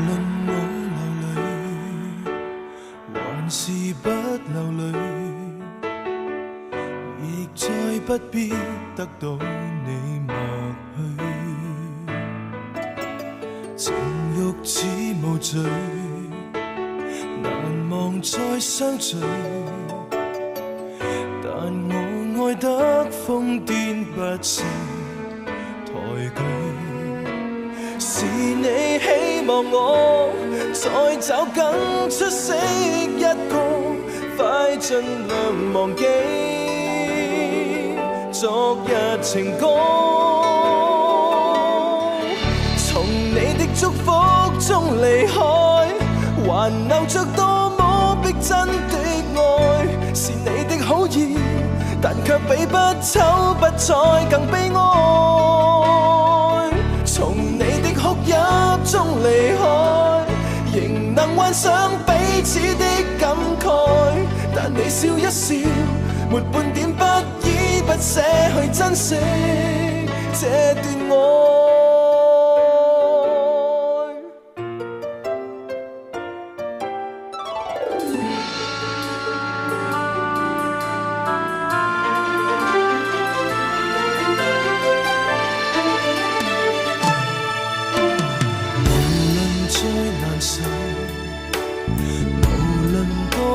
論我流淚，還是不流淚，亦再不必得到你默許。情欲似無罪，難望再相聚，但我愛得瘋癲不勝抬舉。是你希望我再找更出色一個，快盡量忘記昨日情歌。從你的祝福中離開，還留着多麼逼真的愛。是你的好意，但卻比不醜不再更悲哀。從你的哭泣中離開，仍能幻想彼此的感慨。但你笑一笑，沒半點不依不捨去珍惜這段愛。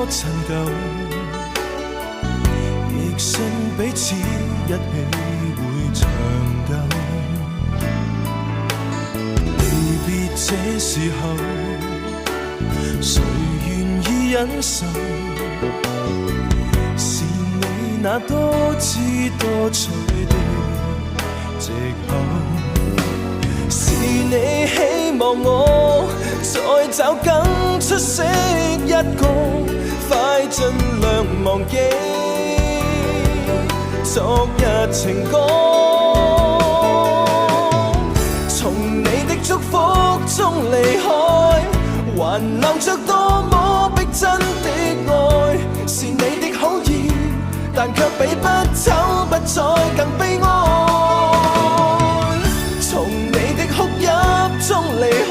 陳舊，亦信彼此一起會長久。離別這時候，誰願意忍受？是你那多姿多彩的藉口，是你希望我再找更出色一個，快盡量忘記昨日情歌。從你的祝福中離開，還留着多麼逼真的愛。是你的好意，但卻比不醜不再更悲哀。從你的哭泣中離開，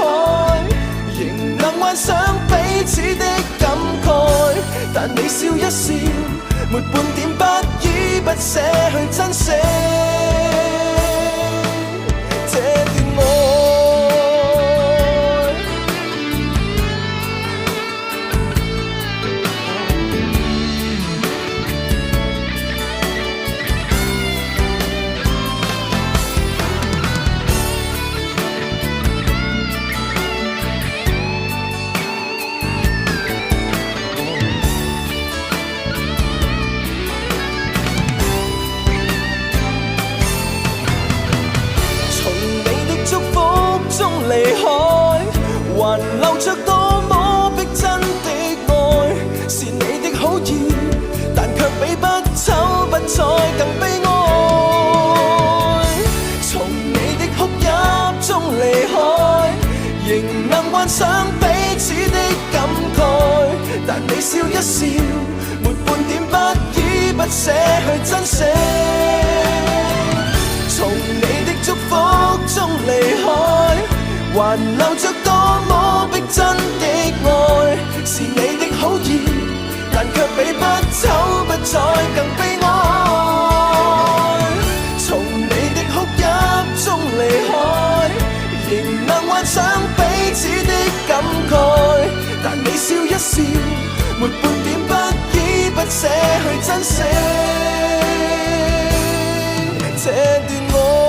仍能幻想彼此的感慨。但你笑一笑，沒半點不依不捨去珍惜這段愛。離開，還留着多麼逼真的愛。是你的好意，但卻比不醜不再更悲哀。從你的哭泣中離開，仍能幻想彼此的感慨。但你笑一笑，沒半點不依不捨去珍惜。從你的祝福中離開，還留着多麼逼真的愛。是你的好意，但卻比不醜不再更悲哀。從你的哭泣中離開，仍能幻想彼此的感慨。但你笑一笑，沒半點不依不捨去珍惜這段愛。